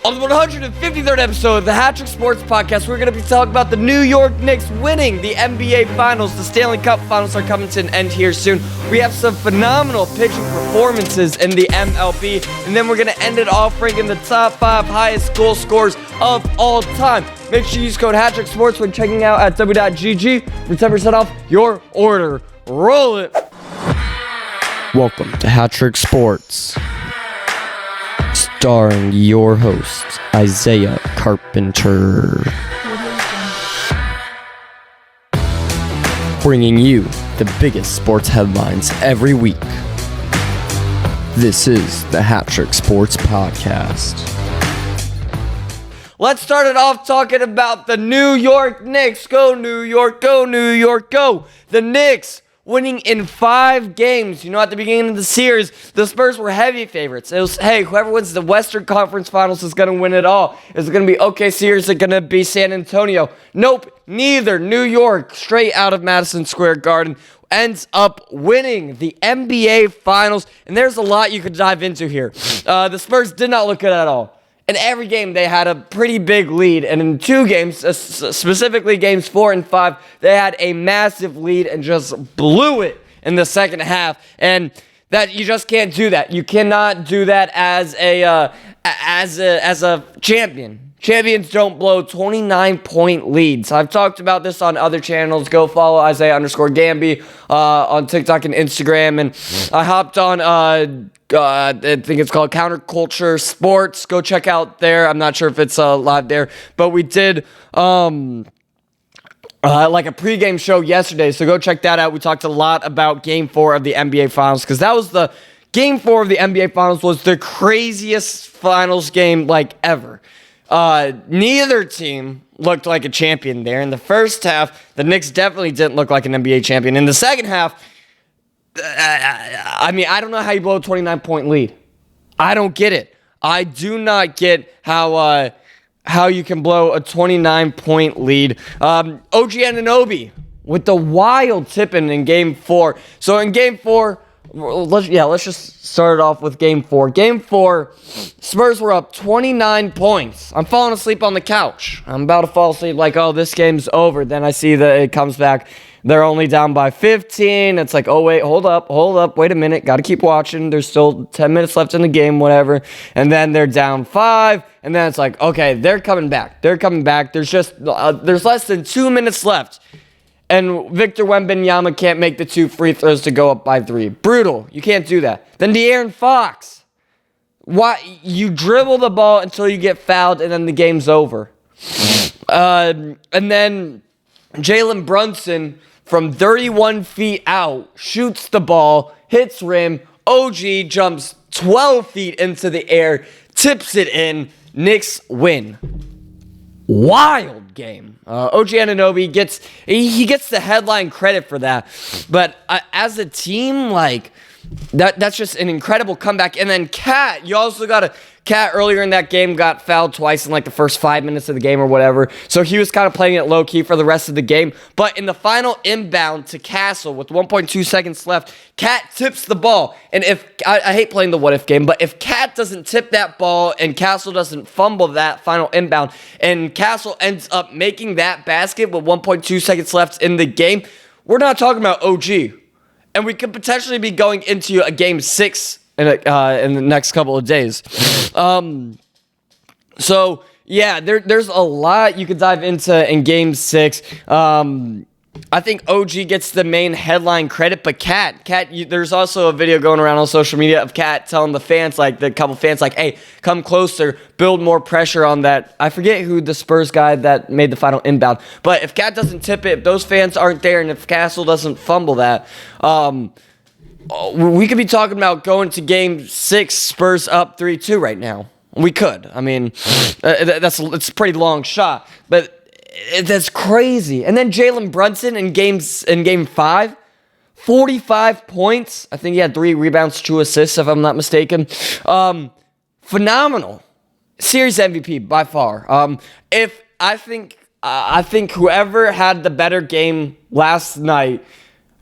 On the 153rd episode of the HatTrick Sports Podcast, we're going to be talking about the New York Knicks winning the NBA Finals. The Stanley Cup Finals are coming to an end here soon. We have some phenomenal pitching performances in the MLB, and then we're going to end it off ranking the top 5 highest goal scorers of all time. Make sure you use code HatTrick Sports when checking out at w.gg for 10% off your order. Roll it! Welcome to HatTrick Sports, starring your host, Isaiah Carpenter. Bringing you the biggest sports headlines every week. This is the HatTrick Sports Podcast. Let's start it off talking about the New York Knicks. Go New York, go New York, go! The Knicks winning in 5 games. You know, at the beginning of the series, the Spurs were heavy favorites. It was, hey, whoever wins the Western Conference Finals is going to win it all. Is it going to be OKC or is it going to be San Antonio? Nope, neither. New York, straight out of Madison Square Garden, ends up winning the NBA Finals. And there's a lot you could dive into here. The Spurs did not look good at all. In every game, they had a pretty big lead. And in 2 games, specifically games 4 and 5, they had a massive lead and just blew it in the second half. And that you just can't do that. You cannot do that as a champion. Champions don't blow 29-point leads. I've talked about this on other channels. Go follow Isaiah_Gamby on TikTok and Instagram. And I hopped on, I think it's called Counterculture Sports. Go check out there. I'm not sure if it's live there. But we did like a pregame show yesterday. So go check that out. We talked a lot about Game 4 of the NBA Finals. Because that was the Game 4 of the NBA Finals was the craziest finals game like ever. Neither team looked like a champion there. In the first half, the Knicks definitely didn't look like an NBA champion. In the second half, I don't know how you blow a 29-point lead. I don't get it. I do not get how you can blow a 29-point lead. OG Anunoby with the wild tipping in Game 4. So in Game 4, let's just start it off with Game 4. Game 4, Spurs were up 29 points. I'm falling asleep on the couch. I'm about to fall asleep like, oh, this game's over. Then I see that it comes back. They're only down by 15. It's like, oh, wait, hold up, wait a minute. Got to keep watching. There's still 10 minutes left in the game, whatever. And then they're down 5. And then it's like, okay, they're coming back. There's less than 2 minutes left. And Victor Wembanyama can't make the 2 free throws to go up by 3. Brutal. You can't do that. Then De'Aaron Fox. Why? You dribble the ball until you get fouled and then the game's over. And then Jalen Brunson from 31 feet out shoots the ball, hits rim. OG jumps 12 feet into the air, tips it in. Knicks win. Wild game. OG Anunoby gets the headline credit for that, but as a team, like that's just an incredible comeback. And then Cat, you also got a Cat earlier in that game got fouled twice in like the first 5 minutes of the game or whatever, so he was kind of playing it low key for the rest of the game. But in the final inbound to Castle with 1.2 seconds left, Cat tips the ball. And if I hate playing the what if game, but if Cat doesn't tip that ball and Castle doesn't fumble that final inbound and Castle ends up making that basket with 1.2 seconds left in the game, we're not talking about OG. And we could potentially be going into a Game 6 in the next couple of days. So, yeah, there's a lot you could dive into in Game 6. I think OG gets the main headline credit, but Cat, there's also a video going around on social media of Cat telling the fans, like the couple fans, like, hey, come closer, build more pressure on that. I forget who the Spurs guy that made the final inbound, but if Cat doesn't tip it, if those fans aren't there, and if Castle doesn't fumble that, we could be talking about going to Game 6, Spurs up 3-2 right now. We could. I mean, it's a pretty long shot, but that's crazy. And then Jalen Brunson in Game 5, 45 points. I think he had 3 rebounds, 2 assists, if I'm not mistaken. Phenomenal. Series MVP by far. I think whoever had the better game last night,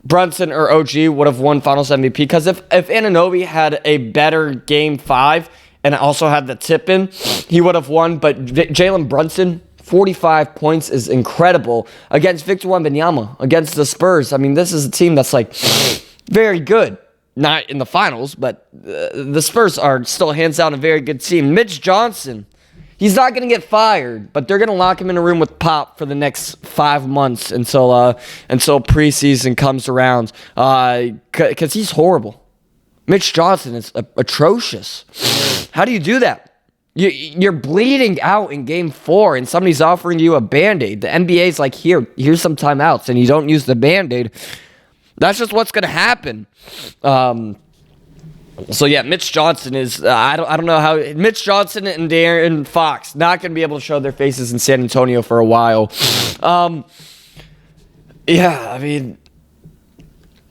Brunson or OG, would have won Finals MVP. Because if Anunoby had a better Game 5 and also had the tip in, he would have won. But Jalen Brunson, 45 points is incredible against Victor Wembanyama, against the Spurs. I mean, this is a team that's like very good. Not in the finals, but the Spurs are still hands down a very good team. Mitch Johnson, he's not going to get fired, but they're going to lock him in a room with Pop for the next 5 months until preseason comes around, because he's horrible. Mitch Johnson is atrocious. How do you do that? You're bleeding out in game 4, and somebody's offering you a Band-Aid. The NBA's like, here's some timeouts, and you don't use the Band-Aid. That's just what's going to happen. So yeah, Mitch Johnson is, I don't know how, Mitch Johnson and De'Aaron Fox not going to be able to show their faces in San Antonio for a while. Yeah, I mean,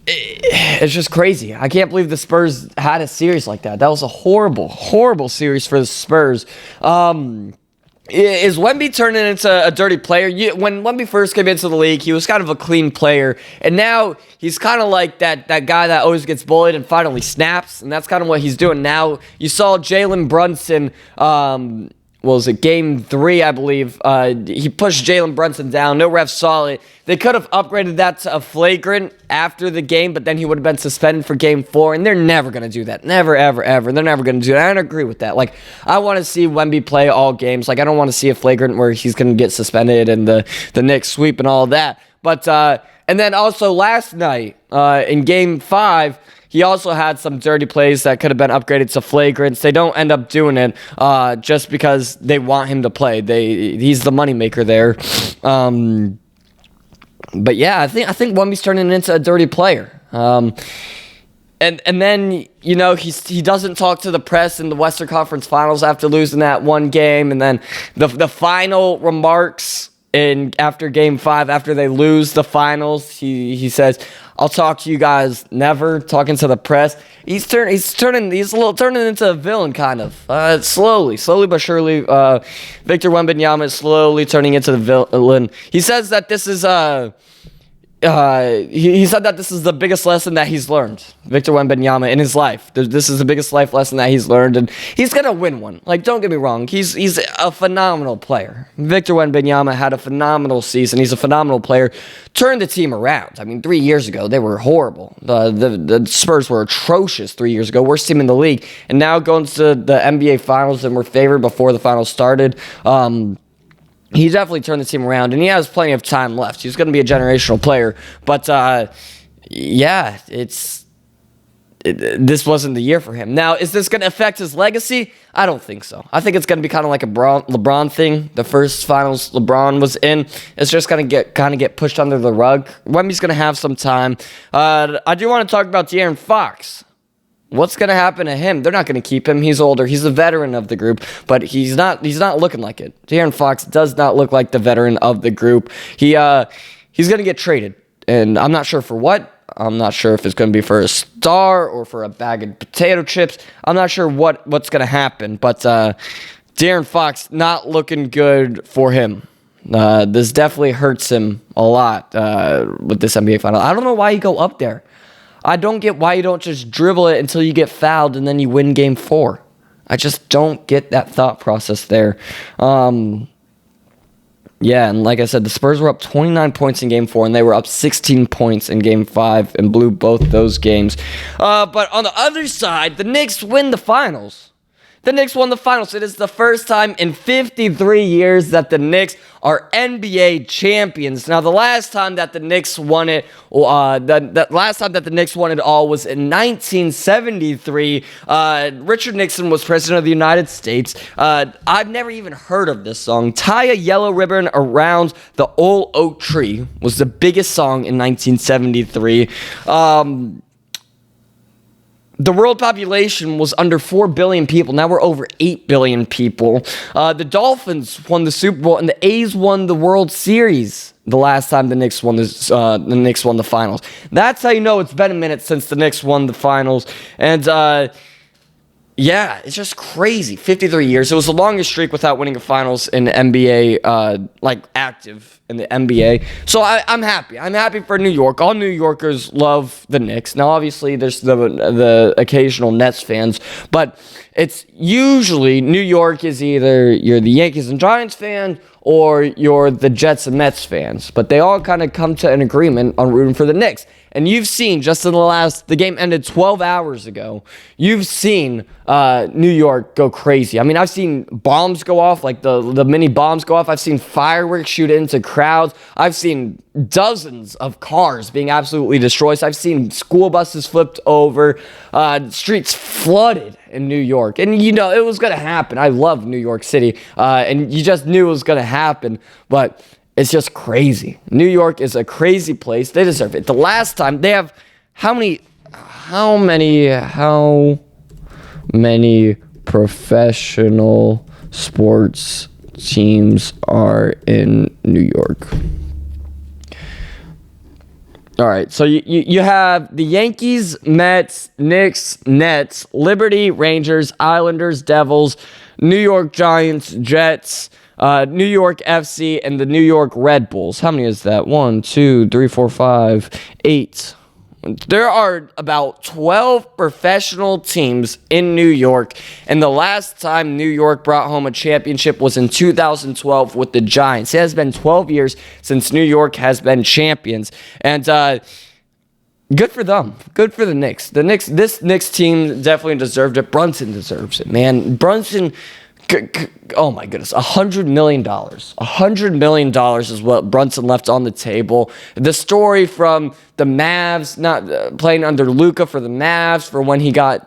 it's just crazy. I can't believe the Spurs had a series like that. That was a horrible, horrible series for the Spurs. Is Wemby turning into a dirty player? When Wemby first came into the league, he was kind of a clean player, and now he's kind of like that guy that always gets bullied and finally snaps, and that's kind of what he's doing now. You saw Jalen Brunson, was it game 3, I believe? He pushed Jalen Brunson down. No refs saw it. They could have upgraded that to a flagrant after the game, but then he would have been suspended for game 4, and they're never going to do that. Never, ever, ever. They're never going to do that. I don't agree with that. Like, I want to see Wemby play all games. Like, I don't want to see a flagrant where he's going to get suspended and the Knicks sweep and all that. But, and then also last night, in game 5, he also had some dirty plays that could have been upgraded to flagrants. They don't end up doing it just because they want him to play. He's the moneymaker there. But yeah, I think Wemby's turning into a dirty player. And then, you know, he doesn't talk to the press in the Western Conference Finals after losing that one game. And then the final remarks after game 5, after they lose the finals, he says, "I'll talk to you guys never," talking to the press. He's turning into a villain, kind of. Slowly but surely, Victor Wembanyama is slowly turning into the villain. He says that this is he said that this is the biggest lesson that he's learned, Victor Wembanyama, in his life. This is the biggest life lesson that he's learned, and he's gonna win one. Like, don't get me wrong, he's a phenomenal player. Victor Wembanyama had a phenomenal season. He's a phenomenal player. Turned the team around. I mean, 3 years ago they were horrible. The Spurs were atrocious 3 years ago, worst team in the league, and now going to the NBA Finals and were favored before the finals started. He definitely turned the team around, and he has plenty of time left. He's going to be a generational player. But, yeah, this wasn't the year for him. Now, is this going to affect his legacy? I don't think so. I think it's going to be kind of like a LeBron thing. The first finals LeBron was in, it's just going to get pushed under the rug. Wemby's going to have some time. I do want to talk about De'Aaron Fox. What's going to happen to him? They're not going to keep him. He's older. He's a veteran of the group, but he's not looking like it. De'Aaron Fox does not look like the veteran of the group. He's going to get traded, and I'm not sure for what. I'm not sure if it's going to be for a star or for a bag of potato chips. I'm not sure what's going to happen, but De'Aaron Fox not looking good for him. This definitely hurts him a lot with this NBA final. I don't know why you go up there. I don't get why you don't just dribble it until you get fouled and then you win game 4. I just don't get that thought process there. Yeah, and like I said, the Spurs were up 29 points in game 4, and they were up 16 points in game 5 and blew both those games. But on the other side, the Knicks win the finals. The Knicks won the finals. It is the first time in 53 years that the Knicks are NBA champions. Now, the last time that the Knicks won it, the last time that the Knicks won it all was in 1973. Richard Nixon was president of the United States. I've never even heard of this song. "Tie a Yellow Ribbon Around the Old Oak Tree" was the biggest song in 1973. The world population was under 4 billion people. Now we're over 8 billion people. The Dolphins won the Super Bowl, and the A's won the World Series the last time the Knicks won the finals. That's how you know it's been a minute since the Knicks won the finals. And yeah, it's just crazy. 53 years. It was the longest streak without winning a finals in the NBA, active in the NBA. So I'm happy. I'm happy for New York. All New Yorkers love the Knicks. Now, obviously, there's the occasional Nets fans, but it's usually New York is either you're the Yankees and Giants fan or you're the Jets and Mets fans. But they all kind of come to an agreement on rooting for the Knicks. And you've seen just in the game ended 12 hours ago, you've seen New York go crazy. I mean, I've seen bombs go off, like the mini bombs go off. I've seen fireworks shoot into crowds. I've seen dozens of cars being absolutely destroyed. I've seen school buses flipped over, streets flooded in New York. And, you know, it was going to happen. I love New York City, and you just knew it was going to happen. But it's just crazy. New York is a crazy place. They deserve it. The last time they have how many professional sports teams are in New York? All right, so you have the Yankees, Mets, Knicks, Nets, Liberty, Rangers, Islanders, Devils, New York Giants, Jets, New York FC, and the New York Red Bulls. How many is that? 1, 2, 3, 4, 5, 8. There are about 12 professional teams in New York, and the last time New York brought home a championship was in 2012 with the Giants. It has been 12 years since New York has been champions, and good for them. Good for the Knicks. This Knicks team definitely deserved it. Brunson deserves it, man. Brunson... Oh my goodness, $100 million. $100 million is what Brunson left on the table. The story from the Mavs, not playing under Luka for the Mavs, for when he got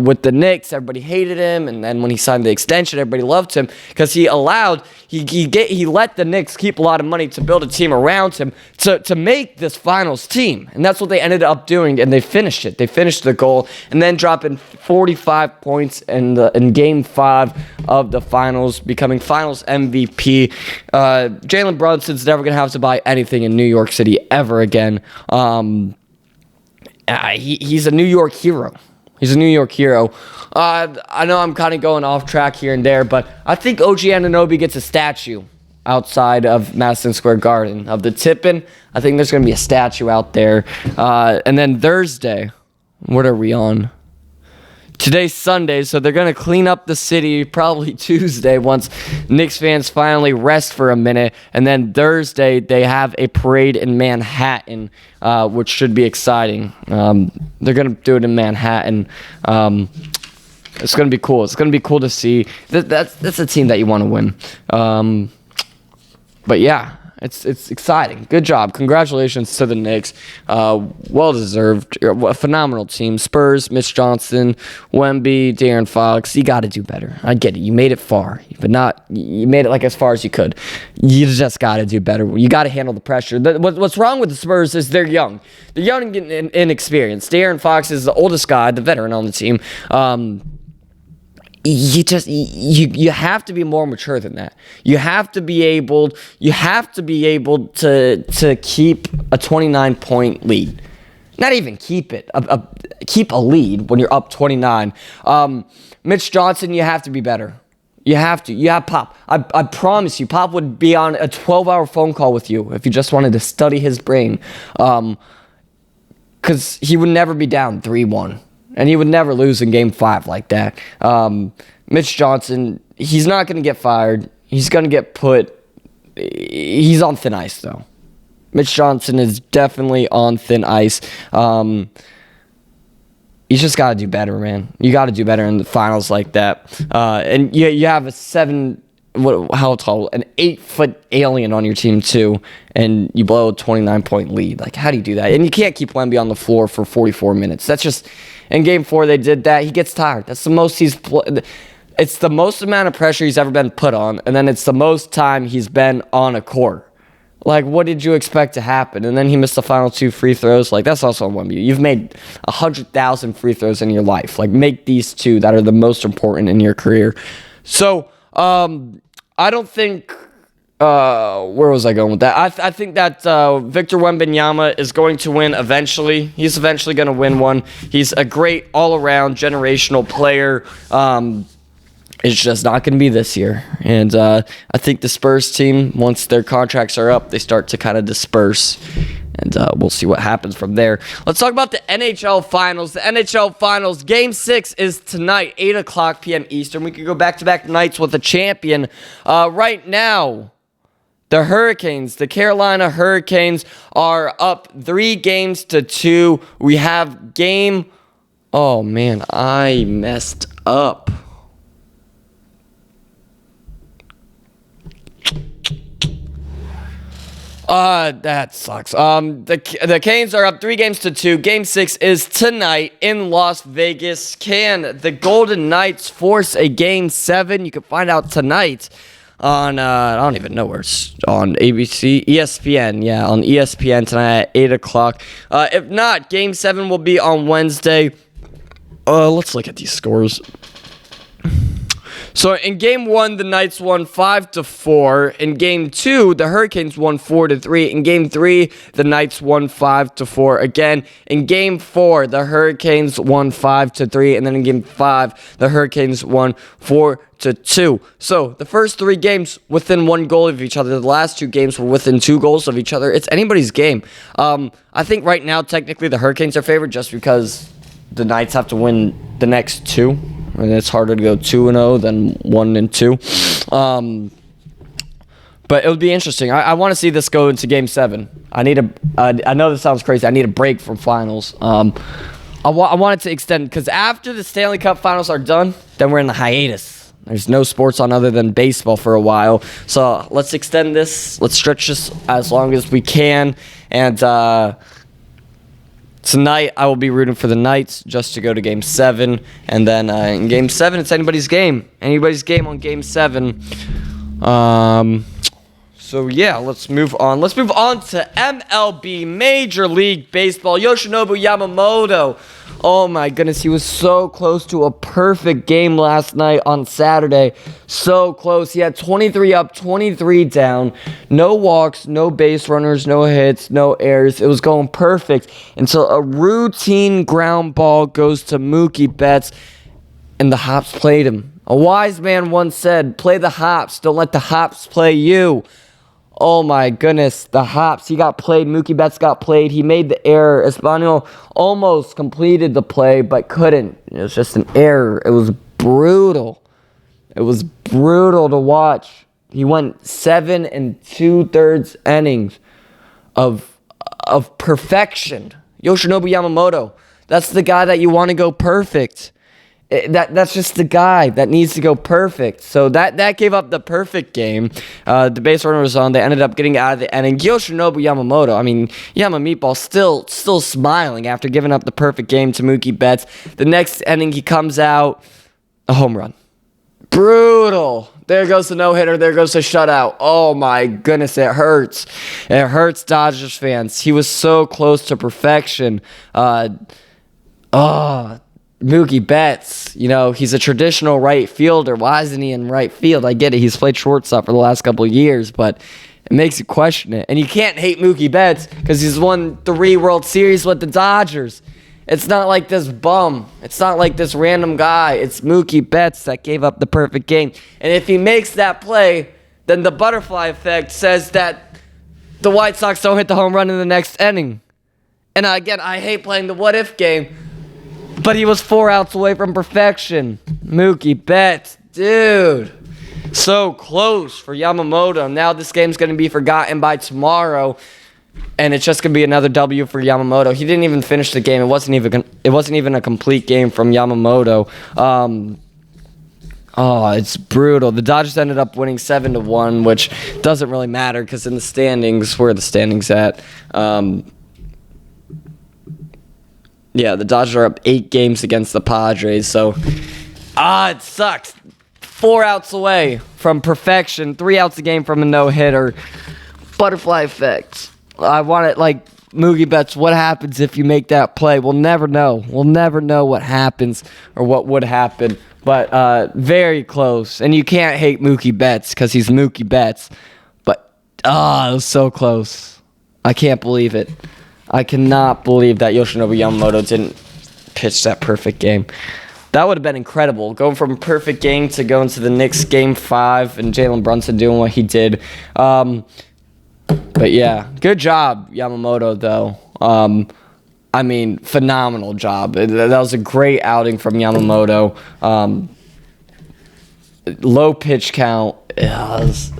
with the Knicks, everybody hated him, and then when he signed the extension, everybody loved him because he let the Knicks keep a lot of money to build a team around him to make this finals team, and that's what they ended up doing, and they finished it. They finished the goal, and then dropping 45 points in Game 5 of the finals, becoming finals MVP. Jalen Brunson's never going to have to buy anything in New York City ever again. He's a New York hero. He's a New York hero. I know I'm kind of going off track here and there, but I think OG Anunoby gets a statue outside of Madison Square Garden. Of the Tippin', I think there's going to be a statue out there. And then Thursday, what are we on? Today's Sunday, so they're going to clean up the city probably Tuesday once Knicks fans finally rest for a minute. And then Thursday, they have a parade in Manhattan, which should be exciting. They're going to do it in Manhattan. It's going to be cool. It's going to be cool to see. That's a team that you want to win. But yeah. It's exciting. Good job. Congratulations to the Knicks. Well deserved. A phenomenal team. Spurs, Mitch Johnson, Wemby, De'Aaron Fox. You got to do better. I get it. You made it far, but you made it like as far as you could. You just got to do better. You got to handle the pressure. What's wrong with the Spurs is they're young. They're young and inexperienced. De'Aaron Fox is the oldest guy, the veteran on the team. You have to be more mature than that. You have to be able to keep a 29-point lead. Not even keep it. Keep a lead when you're up 29. Mitch Johnson, you have to be better. You have to. You have Pop. I promise you, Pop would be on a 12-hour phone call with you if you just wanted to study his brain. Because he would never be down 3-1. And he would never lose in Game 5 like that. Mitch Johnson, he's not going to get fired. He's going to get put... He's on thin ice, though. Mitch Johnson is definitely on thin ice. You just got to do better, man. You got to do better in the finals like that. And you have how tall? An 8-foot alien on your team, too, and you blow a 29-point lead. Like, how do you do that? And you can't keep Wemby on the floor for 44 minutes. That's just... In Game 4, they did that. He gets tired. That's the most it's the most amount of pressure he's ever been put on, and then it's the most time he's been on a court. Like, what did you expect to happen? And then he missed the final 2 free throws. Like, that's also on Wemby. You've made 100,000 free throws in your life. Like, make these 2 that are the most important in your career. So, I don't think... where was I going with that? I think that Victor Wembanyama is going to win eventually. He's eventually going to win one. He's a great all-around generational player. It's just not going to be this year. And I think the Spurs team, once their contracts are up, they start to kind of disperse. And we'll see what happens from there. Let's talk about the NHL Finals. The NHL Finals, Game 6 is tonight, 8 o'clock p.m. Eastern. We could go back-to-back nights with the champion. Right now, the Hurricanes, the Carolina Hurricanes, are up 3-2. We have game... Oh, man, I messed up. That sucks. The Canes are up 3-2. Game 6 is tonight in Las Vegas. Can the Golden Knights force a Game 7? You can find out tonight on, I don't even know where it's on ABC, ESPN. Yeah, on ESPN tonight at 8 o'clock. If not, Game 7 will be on Wednesday. Let's look at these scores. So in Game 1, the Knights won 5-4. In Game 2, the Hurricanes won 4-3. In Game 3, the Knights won 5-4 again. In Game 4, the Hurricanes won 5-3. And then in Game 5, the Hurricanes won 4-2. So the first 3 games within 1 goal of each other. The last 2 games were within 2 goals of each other. It's anybody's game. I think right now, technically, the Hurricanes are favored just because the Knights have to win the next 2. And it's harder to go 2-0 than 1-2. But it would be interesting. I want to see this go into Game 7. I know this sounds crazy. I need a break from finals. I want it to extend because after the Stanley Cup finals are done, then we're in the hiatus. There's no sports on other than baseball for a while. So let's extend this. Let's stretch this as long as we can. And tonight, I will be rooting for the Knights just to go to Game 7. And then in Game 7, it's anybody's game. Anybody's game on Game 7. So, yeah, let's move on. Let's move on to MLB, Major League Baseball. Yoshinobu Yamamoto. Oh, my goodness. He was so close to a perfect game last night on Saturday. So close. He had 23 up, 23 down. No walks, no base runners, no hits, no errors. It was going perfect until a routine ground ball goes to Mookie Betts, and the Hops played him. A wise man once said, play the Hops. Don't let the Hops play you. Oh my goodness, the Hops, he got played, Mookie Betts got played, he made the error. Espanol almost completed the play, but couldn't. It was just an error. It was brutal. It was brutal to watch. He went 7 2/3 innings of perfection. Yoshinobu Yamamoto, that's the guy that you want to go perfect. That's just the guy that needs to go perfect. So that gave up the perfect game. The base runner was on. They ended up getting out of the inning. Yoshinobu Yamamoto, I mean, Yama Meatball still smiling after giving up the perfect game to Mookie Betts. The next inning, he comes out, a home run. Brutal. There goes the no-hitter. There goes the shutout. Oh, my goodness. It hurts. It hurts Dodgers fans. He was so close to perfection. Mookie Betts, he's a traditional right fielder. Why isn't he in right field? I get it. He's played shortstop for the last couple of years, but it makes you question it. And you can't hate Mookie Betts because he's won 3 World Series with the Dodgers. It's not like this bum. It's not like this random guy. It's Mookie Betts that gave up the perfect game. And if he makes that play, then the butterfly effect says that the White Sox don't hit the home run in the next inning. And again, I hate playing the what-if game. But he was 4 outs away from perfection. Mookie Betts, dude. So close for Yamamoto. Now this game's going to be forgotten by tomorrow. And it's just going to be another W for Yamamoto. He didn't even finish the game. It wasn't even a complete game from Yamamoto. It's brutal. The Dodgers ended up winning 7-1, which doesn't really matter because in the standings, where are the standings at? Yeah, the Dodgers are up 8 games against the Padres, so it sucks. 4 outs away from perfection, 3 outs a game from a no-hitter. Butterfly effect. I want it like Mookie Betts. What happens if you make that play? We'll never know. We'll never know what happens or what would happen, but very close. And you can't hate Mookie Betts because he's Mookie Betts, but it was so close. I can't believe it. I cannot believe that Yoshinobu Yamamoto didn't pitch that perfect game. That would have been incredible. Going from a perfect game to going to the Knicks Game 5 and Jalen Brunson doing what he did. But yeah, good job, Yamamoto, though. I mean, phenomenal job. That was a great outing from Yamamoto. Low pitch count.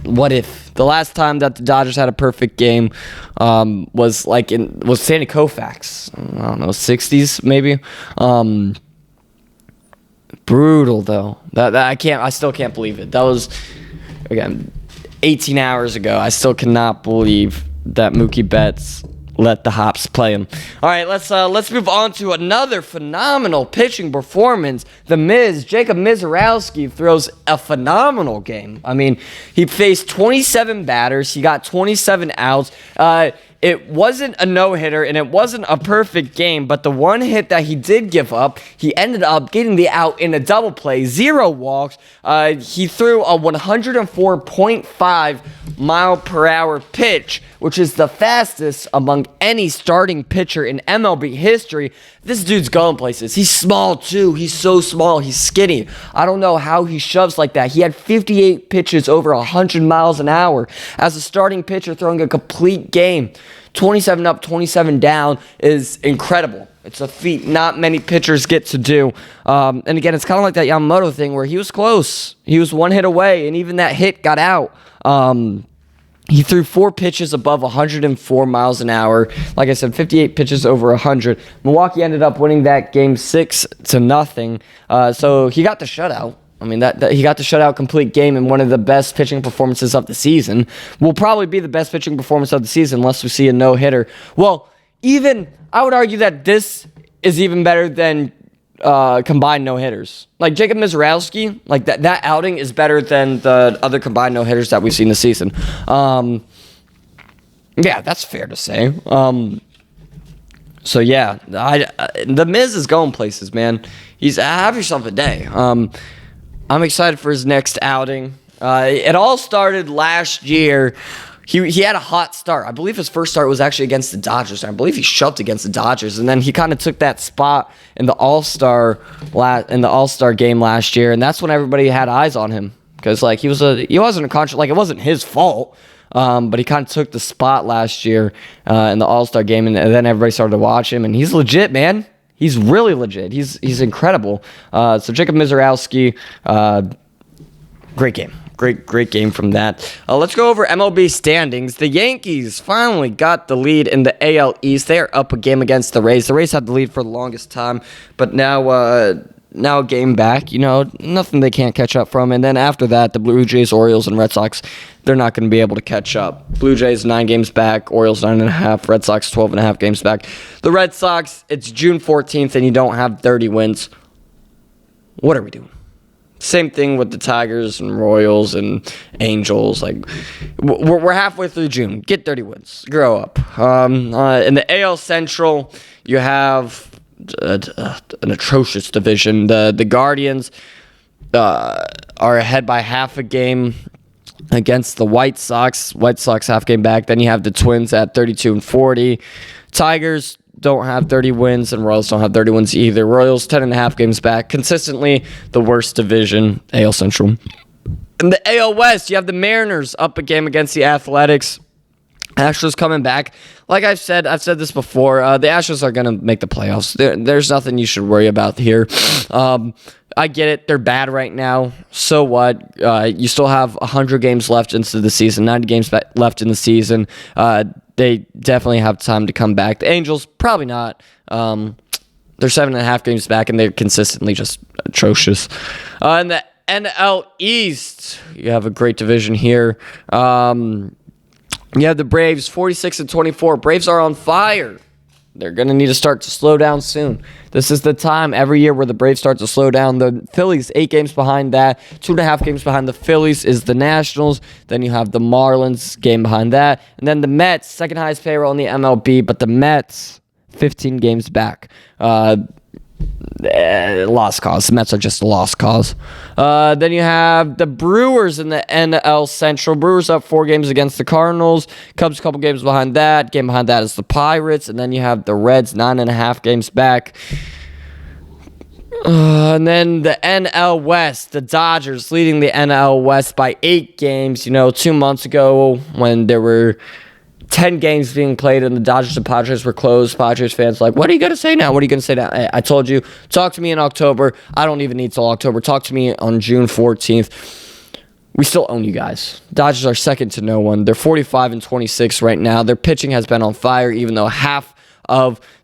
What if the last time that the Dodgers had a perfect game was Sandy Koufax? I don't know, 60s maybe. Brutal though. That I still can't believe it. That was, again, 18 hours ago. I still cannot believe that Mookie Betts let the Hops play him. All right, let's move on to another phenomenal pitching performance. The Miz, Jacob Mizorowski, throws a phenomenal game. I mean, he faced 27 batters. He got 27 outs. It wasn't a no-hitter, and it wasn't a perfect game, but the one hit that he did give up, he ended up getting the out in a double play, 0 walks. He threw a 104.5 mile per hour pitch, which is the fastest among any starting pitcher in MLB history. This dude's going places. He's small, too. He's so small. He's skinny. I don't know how he shoves like that. He had 58 pitches over 100 miles an hour as a starting pitcher throwing a complete game. 27 up, 27 down is incredible. It's a feat not many pitchers get to do. And again, it's kind of like that Yamamoto thing where he was close. He was one hit away, and even that hit got out. He threw 4 pitches above 104 miles an hour. Like I said, 58 pitches over 100. Milwaukee ended up winning that game 6-0. So he got the shutout. I mean, that he got the shutout complete game in one of the best pitching performances of the season. Will probably be the best pitching performance of the season unless we see a no-hitter. Well, I would argue that this is even better than combined no-hitters. Like Jacob Mizorowski, like that outing is better than the other combined no-hitters that we've seen this season. Yeah, that's fair to say. So yeah, the Miz is going places, man. Have yourself a day. I'm excited for his next outing. It all started last year. He had a hot start. I believe his first start was actually against the Dodgers. I believe he shoved against the Dodgers, and then he kind of took that spot in the All-Star game last year, and that's when everybody had eyes on him because like he wasn't a contract, like it wasn't his fault, but he kind of took the spot last year in the All-Star game, and then everybody started to watch him, and he's legit, man. He's really legit. He's incredible. So Jacob Mizorowski, great game. Great game from that. Let's go over MLB standings. The Yankees finally got the lead in the AL East. They are up a game against the Rays. The Rays had the lead for the longest time, but now a game back. Nothing they can't catch up from. And then after that, the Blue Jays, Orioles, and Red Sox, they're not going to be able to catch up. Blue Jays 9 games back, Orioles 9.5, Red Sox 12.5 games back. The Red Sox, it's June 14th, and you don't have 30 wins. What are we doing? Same thing with the Tigers and Royals and Angels. Like we're halfway through June. Get 30 wins. Grow up. In the AL Central, you have an atrocious division. The Guardians are ahead by half a game against the White Sox. White Sox half game back. Then you have the Twins at 32-40. Tigers don't have 30 wins, and Royals don't have 30 wins either. Royals 10.5 games back. Consistently the worst division, AL Central. In the AL West, you have the Mariners up a game against the Athletics. Astros coming back. Like I've said this before, the Astros are going to make the playoffs. There's nothing you should worry about here. I get it. They're bad right now. So what? You still have 100 games left into the season, 90 games left in the season. They definitely have time to come back. The Angels, probably not. They're 7.5 games back, and they're consistently just atrocious. In the NL East, you have a great division here. You have the Braves, 46-24. Braves are on fire. They're going to need to start to slow down soon. This is the time every year where the Braves start to slow down. The Phillies, 8 games behind that. 2.5 games behind the Phillies is the Nationals. Then you have the Marlins, game behind that. And then the Mets, second highest payroll in the MLB. But the Mets, 15 games back. Lost cause. The Mets are just a lost cause. Then you have the Brewers in the NL Central. Brewers up 4 games against the Cardinals. Cubs a couple games behind that. Game behind that is the Pirates. And then you have the Reds 9.5 games back. And then the NL West, the Dodgers leading the NL West by 8 games. 2 months ago when there were 10 games being played, and the Dodgers and Padres were closed. Padres fans like, what are you going to say now? What are you going to say now? I told you, talk to me in October. I don't even need till October. Talk to me on June 14th. We still own you guys. Dodgers are second to no one. They're 45-26 right now. Their pitching has been on fire, even though half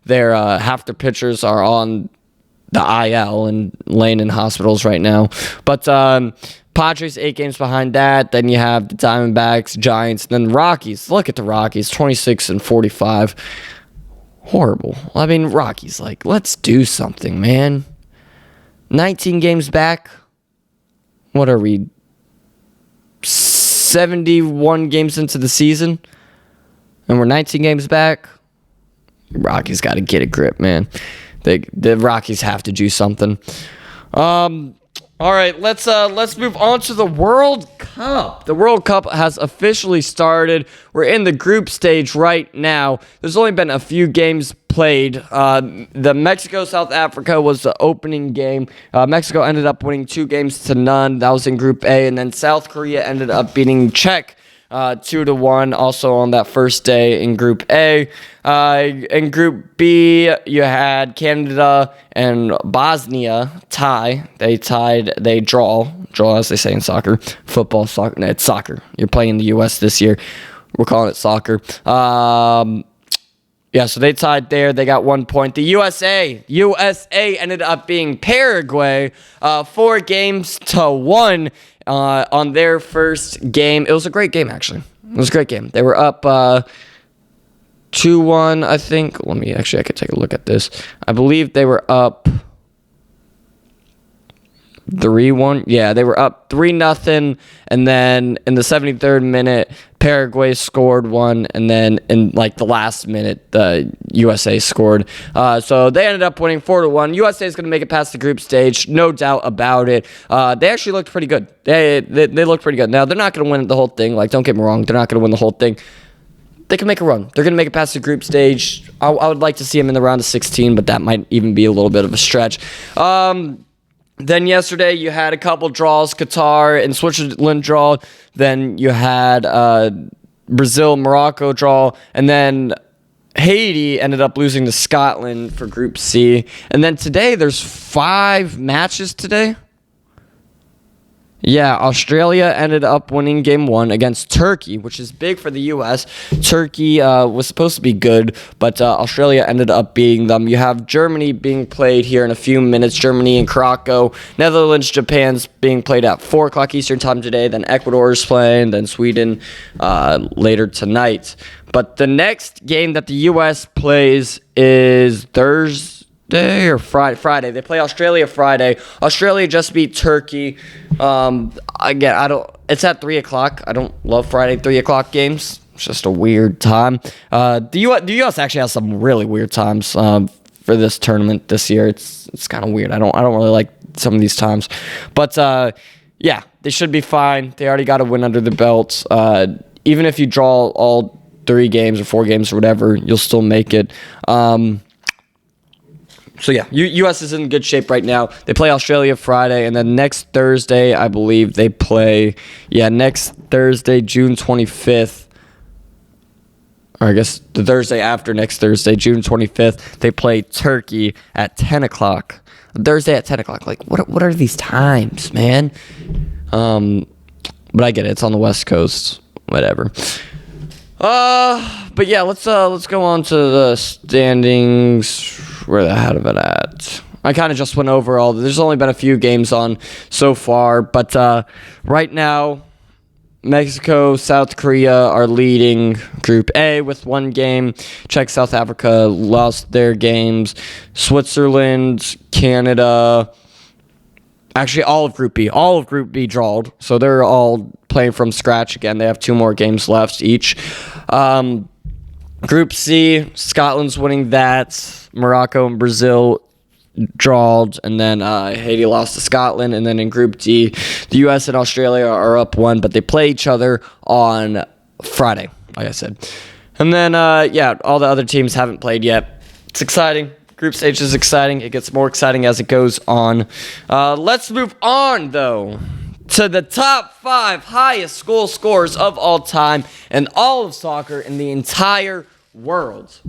their pitchers are on the IL and laying in hospitals right now. But Padres 8 games behind that. Then you have the Diamondbacks, Giants, and then the Rockies. Look at the Rockies, 26-45. Horrible. I mean, Rockies, like, let's do something, man. 19 games back. What are we? 71 games into the season, and we're 19 games back. Rockies got to get a grip, man. The Rockies have to do something. All right, let's move on to the World Cup. The World Cup has officially started. We're in the group stage right now. There's only been a few games played. The Mexico-South Africa was the opening game. Mexico ended up winning 2-0. That was in Group A, and then South Korea ended up beating Czech 2-1, also on that first day in Group A. In Group B, you had Canada and Bosnia tie. They draw as they say in soccer. Football, soccer. No, it's soccer. You're playing in the U.S. this year. We're calling it soccer. Yeah, so they tied there. They got 1 point. The USA ended up being Paraguay 4-1 on their first game. It was a great game, actually. It was a great game. They were up 2-1, I think. I could take a look at this. I believe they were up 3-1. Yeah, they were up 3-0, and then in the 73rd minute, Paraguay scored one, and then in the last minute, the USA scored. So they ended up winning 4-1. USA is going to make it past the group stage, no doubt about it. They actually looked pretty good. They looked pretty good. Now they're not going to win the whole thing. Don't get me wrong, they're not going to win the whole thing. They can make a run. They're going to make it past the group stage. I would like to see them in the round of 16, but that might even be a little bit of a stretch. Then yesterday you had a couple draws, Qatar and Switzerland draw. Then you had Brazil, Morocco draw. And then Haiti ended up losing to Scotland for Group C. And then today there's 5 matches today. Yeah, Australia ended up winning Game 1 against Turkey, which is big for the U.S. Turkey was supposed to be good, but Australia ended up beating them. You have Germany being played here in a few minutes. Germany and Krakow. Netherlands, Japan's being played at 4 o'clock Eastern time today. Then Ecuador is playing. Then Sweden later tonight. But the next game that the U.S. plays is Thursday or Friday. They play Australia Friday. Australia just beat Turkey. Again, it's at 3 o'clock. I don't love Friday 3 o'clock games. It's just a weird time. The U.S. actually has some really weird times for this tournament this year. It's kind of weird. I don't really like some of these times, but yeah, they should be fine. They already got a win under the belt. Even if you draw all 3 games or 4 games or whatever, you'll still make it. So yeah, U.S. is in good shape right now. They play Australia Friday, and then next Thursday, I believe they play. Yeah, next Thursday, June 25th. Or I guess the Thursday after next Thursday, June 25th, they play Turkey at 10 o'clock. Thursday at 10 o'clock. What are these times, man? But I get it. It's on the West Coast. Whatever. But yeah, let's go on to the standings. Where the heck of it at? I kind of just went over all. There's only been a few games on so far, but right now, Mexico, South Korea are leading Group A with 1 game. Czech, South Africa lost their games. Switzerland, Canada. Actually, all of Group B drawed, so they're all playing from scratch again. They have 2 more games left each. Group C, Scotland's winning that. Morocco and Brazil drawed, and then Haiti lost to Scotland. And then in Group D, the U.S. and Australia are up 1, but they play each other on Friday, like I said. And then, yeah, all the other teams haven't played yet. It's exciting. Group stage is exciting. It gets more exciting as it goes on. Let's move on, though, to the top 5 highest goal scorers of all time in all of soccer in the entire world.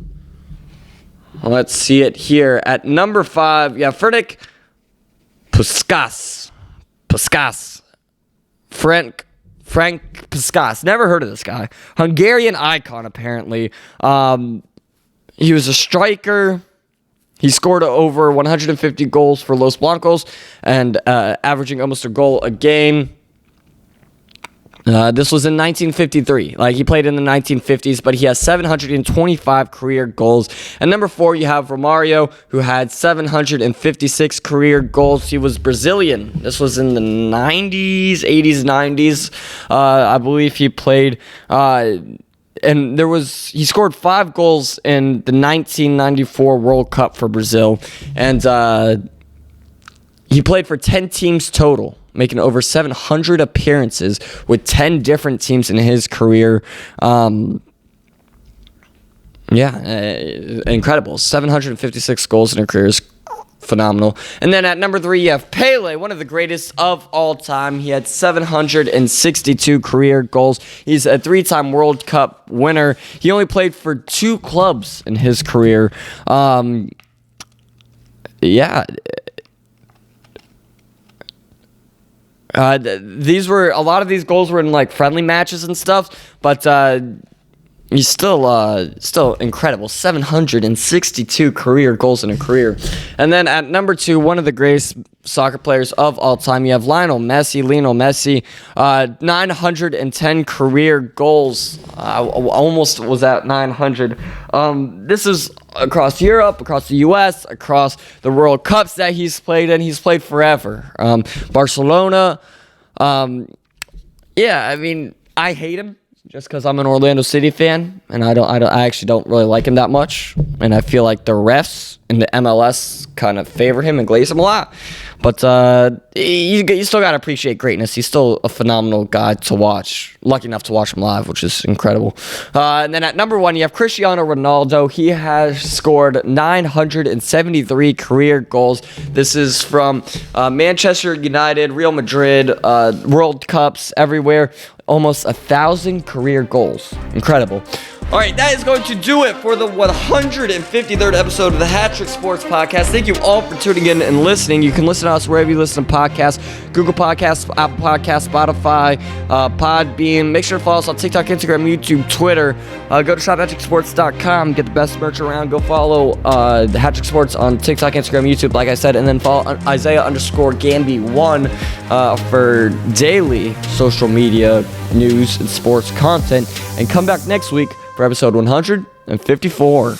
Let's see it here. At number 5, Frederick Puskas. Frank Puskas. Never heard of this guy. Hungarian icon, apparently. He was a striker. He scored over 150 goals for Los Blancos and averaging almost a goal a game. This was in 1953. He played in the 1950s, but he has 725 career goals. And number 4, you have Romario, who had 756 career goals. He was Brazilian. This was in the 80s, 90s. I believe he played... And he scored 5 goals in the 1994 World Cup for Brazil. And he played for 10 teams total, making over 700 appearances with 10 different teams in his career. Incredible. 756 goals in a career is phenomenal. And then at number 3, you have Pele, one of the greatest of all time. He had 762 career goals. He's a 3-time World Cup winner. He only played for 2 clubs in his career. These were a lot of these goals were in friendly matches and stuff, but he's still incredible. 762 career goals in a career. And then at number 2, one of the greatest soccer players of all time, you have Lionel Messi. 910 career goals. Almost was at 900. This is across Europe, across the U.S., across the World Cups that he's played in. He's played forever. Barcelona. I hate him just because I'm an Orlando City fan, and I actually don't really like him that much, and I feel like the refs in the MLS kind of favor him and glaze him a lot. But you still got to appreciate greatness. He's still a phenomenal guy to watch. Lucky enough to watch him live, which is incredible. And then at number 1, you have Cristiano Ronaldo. He has scored 973 career goals. This is from Manchester United, Real Madrid, World Cups, everywhere. Almost 1,000 career goals. Incredible. All right, that is going to do it for the 153rd episode of the HatTrick Sports Podcast. Thank you all for tuning in and listening. You can listen to us wherever you listen to podcasts, Google Podcasts, Apple Podcasts, Spotify, Podbean. Make sure to follow us on TikTok, Instagram, YouTube, Twitter. Go to shop@HatTrickSports.com. Get the best merch around. Go follow the HatTrick Sports on TikTok, Instagram, YouTube, like I said, and then follow Isaiah_Gamby1 for daily social media news and sports content. And come back next week for episode 154.